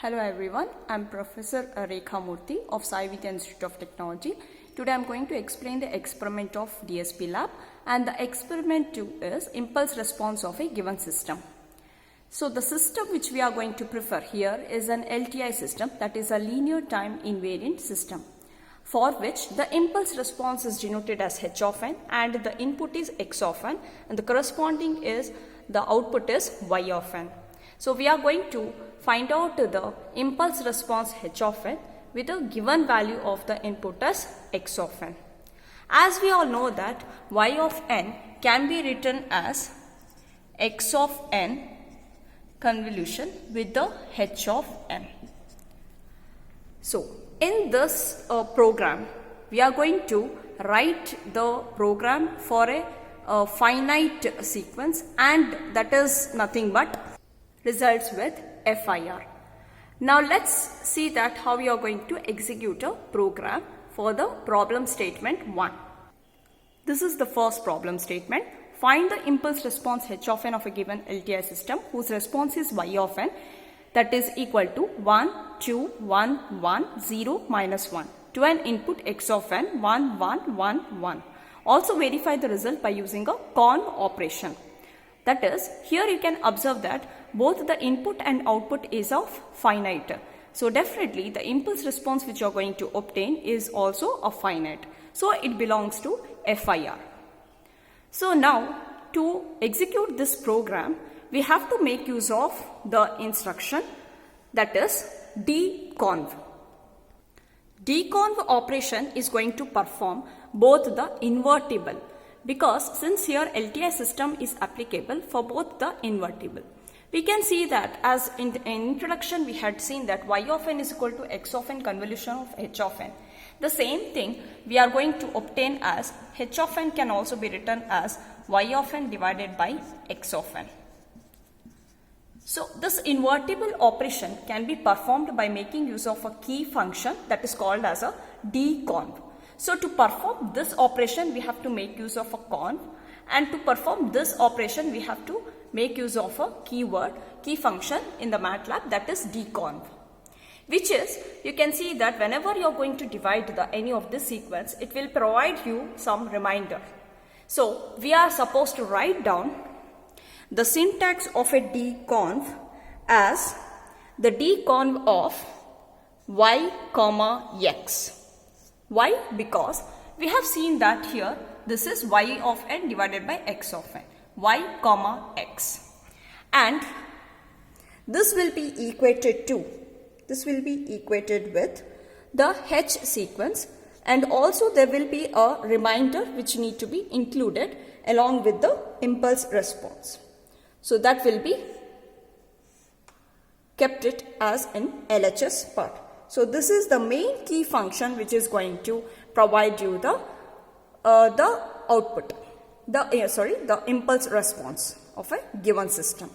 Hello everyone, I am Professor Rekha Murthy of Sai Vidya Institute of Technology. Today I am going to explain the experiment of DSP lab, and the experiment 2 is impulse response of a given system. So the system which we are going to prefer here is an LTI system, that is a linear time invariant system, for which the impulse response is denoted as h of n and the input is x of n and the corresponding is the output is y of n. So we are going to find out the impulse response h of n with a given value of the input as x of n. As we all know that y of n can be written as x of n convolution with the h of n. So in this program, we are going to write the program for a finite sequence, and that is nothing but results with FIR. Now let's see that how we are going to execute a program for the problem statement 1. This is the first problem statement. Find the impulse response h of n of a given LTI system whose response is y of n, that is equal to 1, 2, 1, 1, 0, minus 1 to an input x of n 1, 1, 1, 1. Also verify the result by using a con operation. That is, here you can observe that both the input and output is of finite. So definitely the impulse response which you are going to obtain is also a finite. So it belongs to FIR. So now to execute this program, we have to make use of the instruction, that is deconv. Deconv operation is going to perform both the invertible, because since here LTI system is applicable for both the invertible. We can see that as in the introduction we had seen that y of n is equal to x of n convolution of h of n. The same thing we are going to obtain as h of n can also be written as y of n divided by x of n. So this invertible operation can be performed by making use of a key function that is called as a deconv. So to perform this operation we have to make use of a conv, and to perform this operation we have to make use of a key function in the MATLAB, that is deconv, which is, you can see that whenever you are going to divide any of this sequence, it will provide you some reminder. So we are supposed to write down the syntax of a deconv as the deconv of y comma x. Why? Because we have seen that here this is y of n divided by x of n, y comma x, and this will be equated with the h sequence, and also there will be a reminder which need to be included along with the impulse response. So that will be kept it as an LHS part. So this is the main key function which is going to provide you the output, the impulse response of a given system.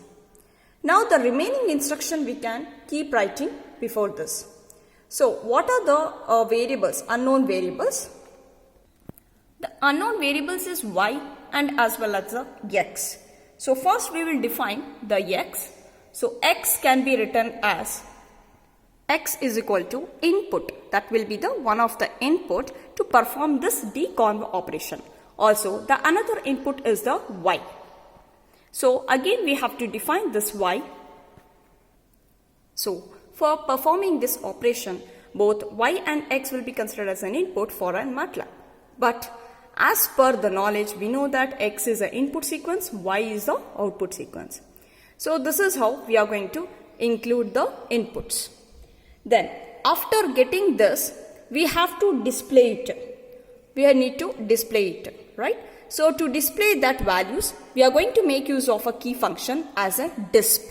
Now the remaining instruction we can keep writing before this. So what are the variables, unknown variables? The unknown variables is y and as well as the x. So first we will define the x. So x can be written as x is equal to input, that will be the one of the input to perform this deconv operation. Also the another input is the y. So again we have to define this y. So for performing this operation, both y and x will be considered as an input for a MATLAB. But as per the knowledge, we know that x is an input sequence, y is the output sequence. So this is how we are going to include the inputs. Then after getting this, we have to display it. We need to display it, right? So to display that values, we are going to make use of a key function as a disp.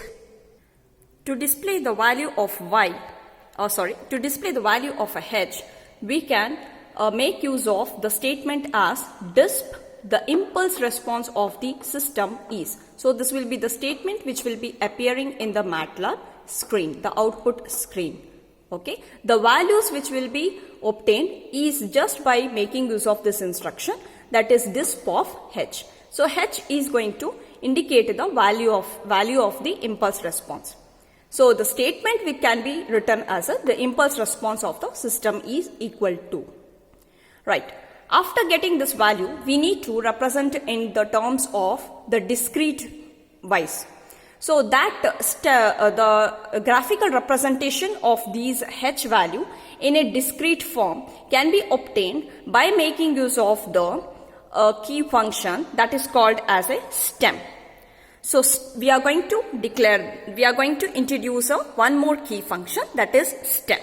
To display the value of to display the value of a h, we can make use of the statement as disp the impulse response of the system is. So this will be the statement which will be appearing in the MATLAB screen, the output screen. Okay, the values which will be obtained is just by making use of this instruction, that is disp of h. So h is going to indicate the value of the impulse response. So the statement which can be written as the impulse response of the system is equal to. Right. After getting this value, we need to represent in the terms of the discrete wise. So that the graphical representation of these h value in a discrete form can be obtained by making use of the key function that is called as a stem. So we are going to introduce one more key function, that is stem.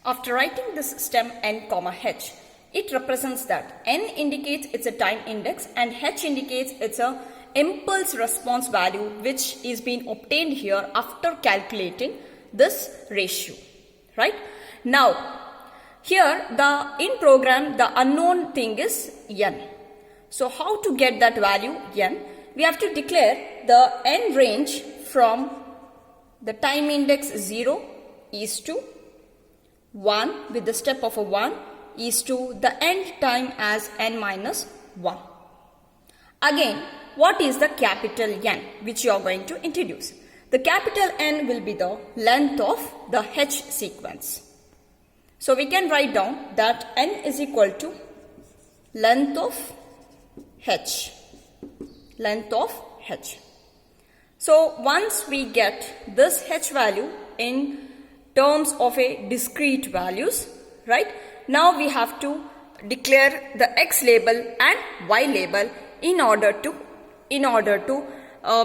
After writing this stem n comma h, it represents that n indicates it's a time index and h indicates it's a impulse response value which is being obtained here after calculating this ratio, right? Now, here in program the unknown thing is n. So how to get that value n? We have to declare the n range from the time index 0 is to 1 with the step of a 1 is to the end time as n minus 1. Again, what is the capital N which you are going to introduce? The capital N will be the length of the h sequence. So we can write down that n is equal to length of h. Length of h. So once we get this h value in terms of a discrete values, right? Now we have to declare the x label and y label in order to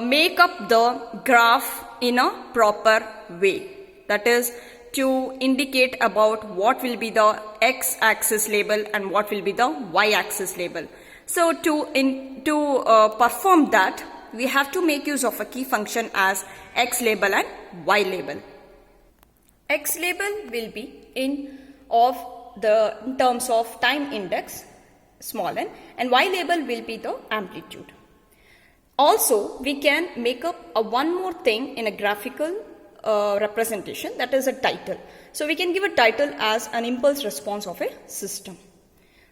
make up the graph in a proper way. That is to indicate about what will be the x-axis label and what will be the y-axis label. So to perform that, we have to make use of a key function as x label and y label. X label will be in terms of time index small n and y label will be the amplitude. Also, we can make up one more thing in a graphical representation, that is a title. So we can give a title as an impulse response of a system.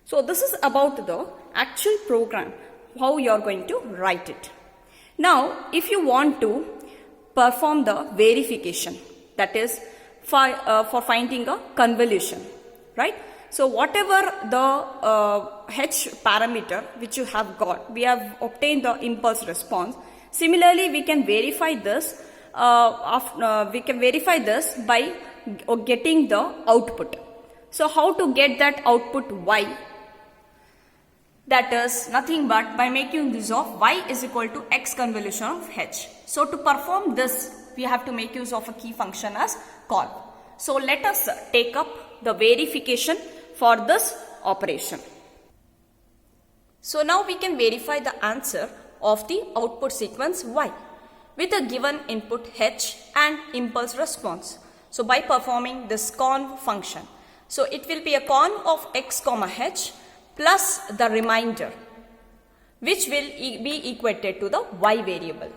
So this is about the actual program, how you are going to write it. Now, if you want to perform the verification, that is for finding a convolution, right? So whatever the h parameter which you have got, we have obtained the impulse response. Similarly, we can verify this. By getting the output. So how to get that output y? That is nothing but by making use of y is equal to x convolution of h. So to perform this, we have to make use of a key function as call. So let us take up the verification for this operation. So now we can verify the answer of the output sequence y with a given input h and impulse response. So by performing this conv function. So it will be a conv of x comma h plus the remainder, which will be equated to the y variable.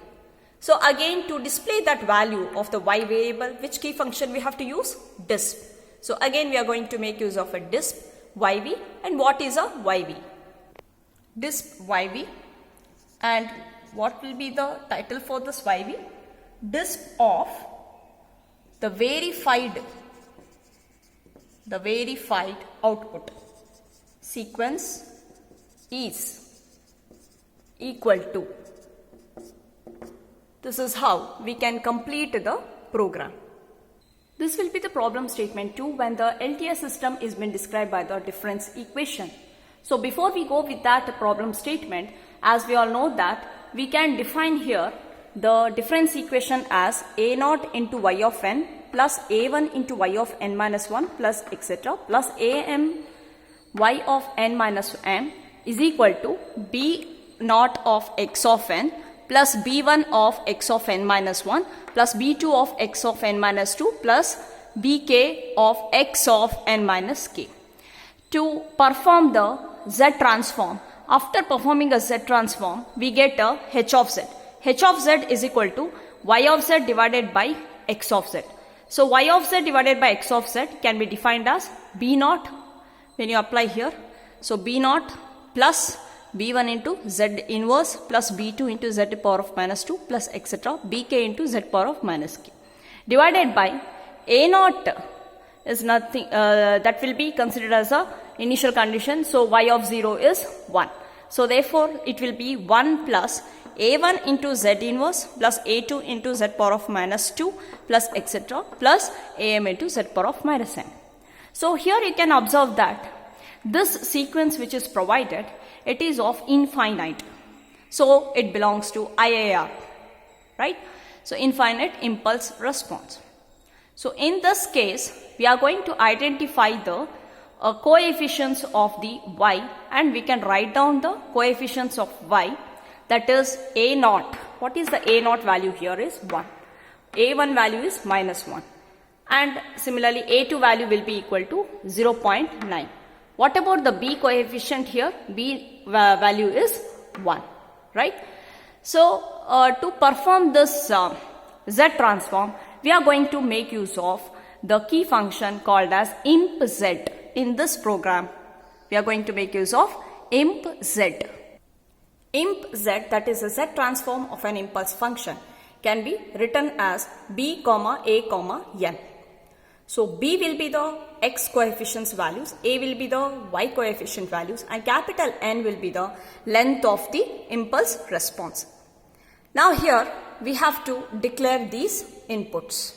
So again, to display that value of the y variable, which key function we have to use? Disp. So again, we are going to make use of a disp yv. And what is a yv? Disp yv. And what will be the title for this yv? Disp of the verified output sequence is equal to. This is how we can complete the program. This will be the problem statement 2 when the LTI system is been described by the difference equation. So before we go with that problem statement, as we all know that we can define here the difference equation as a naught into y of n plus a1 into y of n minus 1 plus etc. plus am y of n minus m is equal to b naught of x of n plus b1 of x of n minus 1 plus b2 of x of n minus 2 plus bk of x of n minus k. To perform the z transform, after performing a z transform, we get a h of z. h of z is equal to y of z divided by x of z. So y of z divided by x of z can be defined as b naught when you apply here. So b naught plus b1 into z inverse plus b2 into z power of minus 2 plus etc. bk into z power of minus k. divided by A naught is nothing, that will be considered as a initial condition. So y of 0 is 1. So therefore it will be 1 plus a1 into z inverse plus a2 into z power of minus 2 plus etc. plus am into z power of minus n. So here you can observe that this sequence which is provided, it is of infinite. So it belongs to IIR, right? So infinite impulse response. So in this case, we are going to identify the coefficients of the y, and we can write down the coefficients of y, that is a naught. What is the a naught value here is 1. A1 value is minus 1. And similarly a2 value will be equal to 0.9. What about the b coefficient here? B value is 1, right? So to perform this z transform, we are going to make use of the key function called as imp z. In this program, we are going to make use of imp z. Imp z, that is a z transform of an impulse function, can be written as b comma a comma n. So b will be the x coefficients values, a will be the y coefficient values, and capital N will be the length of the impulse response. Now here we have to declare these inputs.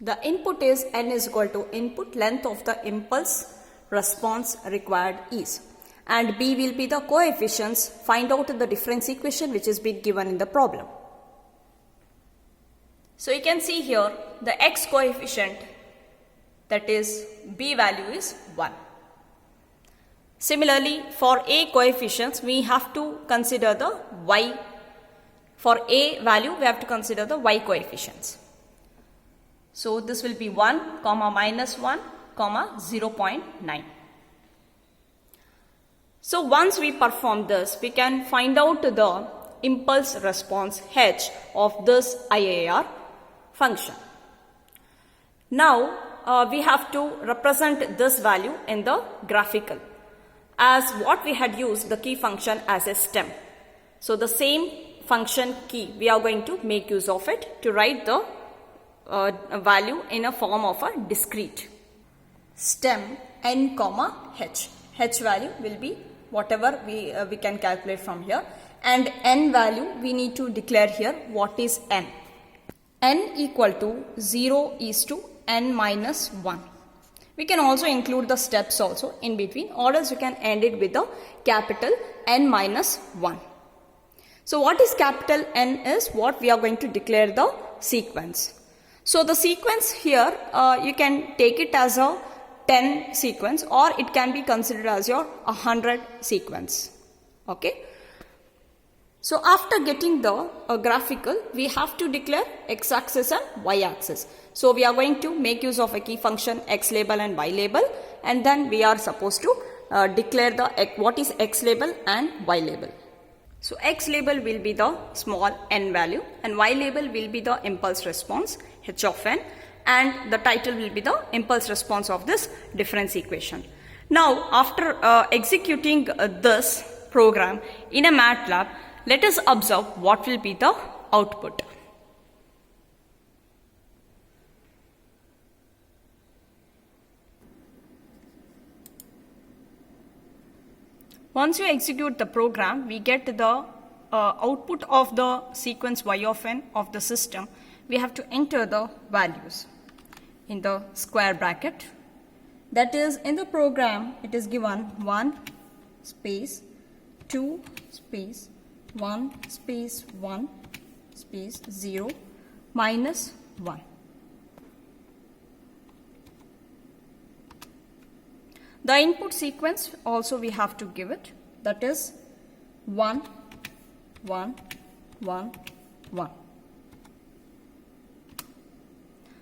The input is n is equal to input length of the impulse response required is, and b will be the coefficients. Find out the difference equation which is been given in the problem. So you can see here the x coefficient, that is b value is 1. Similarly for a coefficients we have to consider the y. For a value we have to consider the y coefficients. So this will be 1 comma minus 1 comma 0.9. So once we perform this, we can find out the impulse response h of this IIR function. Now we have to represent this value in the graphical, as what we had used the key function as a stem. So the same function key, we are going to make use of it to write the value in a form of a discrete. Stem n comma h. H value will be whatever we can calculate from here, and n value we need to declare here what is n. N equal to 0 is to n minus 1. We can also include the steps also in between, or else you can end it with the capital N minus 1. So what is capital N is what we are going to declare the sequence. So the sequence here you can take it as a 10 sequence, or it can be considered as your 100 sequence. Okay. So after getting the graphical, we have to declare x-axis and y-axis. So we are going to make use of a key function x label and y label, and then we are supposed to declare the what is x label and y label. So x label will be the small n value, and y label will be the impulse response h of n, and the title will be the impulse response of this difference equation. Now after executing this program in a MATLAB, let us observe what will be the output. Once you execute the program, we get the output of the sequence y of n of the system. We have to enter the values in the square bracket. That is, in the program it is given 1 space 2 space 1 space 1 space 0 minus 1. The input sequence also we have to give it, that is 1 1 1 1.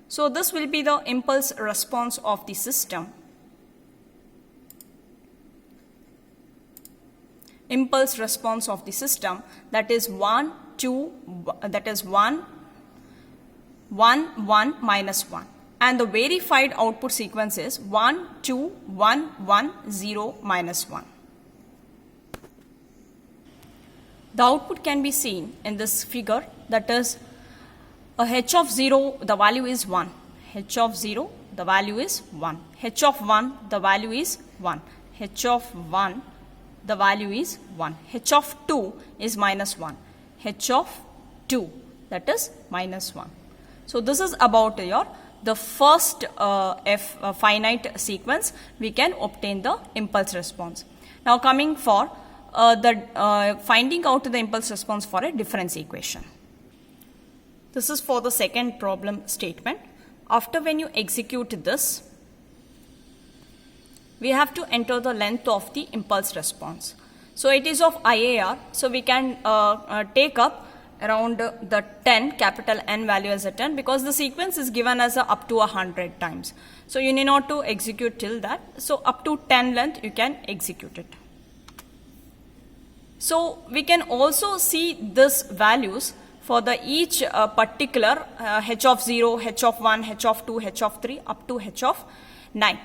So this will be the impulse response of the system. Impulse response of the system, that is 1 2, that is 1 1 1 minus 1, and the verified output sequence is 1 2 1 1 0 minus 1. The output can be seen in this figure, that is h of 0, the value is 1. h of 0, the value is 1. h of 1, the value is 1. h of 1, the value is 1. h of 2 is minus 1. h of 2, that is minus 1. So this is about the first finite sequence we can obtain the impulse response. Now coming for finding out the impulse response for a difference equation. This is for the second problem statement. After when you execute this, we have to enter the length of the impulse response. So it is of IAR, so we can take up around the 10, capital N value as a 10, because the sequence is given as up to 100 times. So you need not to execute till that. So up to 10 length you can execute it. So we can also see this values for the each particular h of 0, h of 1, h of 2, h of 3 up to h of 9.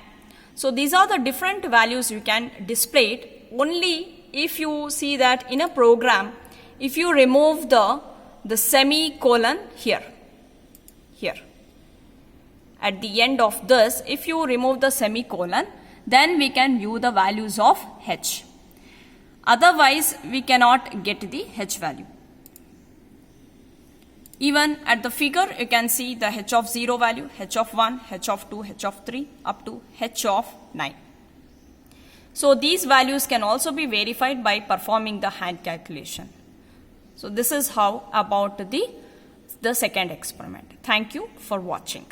So these are the different values you can display it only if you see that in a program, if you remove the semicolon here. At the end of this, if you remove the semicolon, then we can view the values of h. Otherwise, we cannot get the h value. Even at the figure, you can see the h of 0 value, h of 1, h of 2, h of 3, up to h of 9. So these values can also be verified by performing the hand calculation. So this is how about the second experiment. Thank you for watching.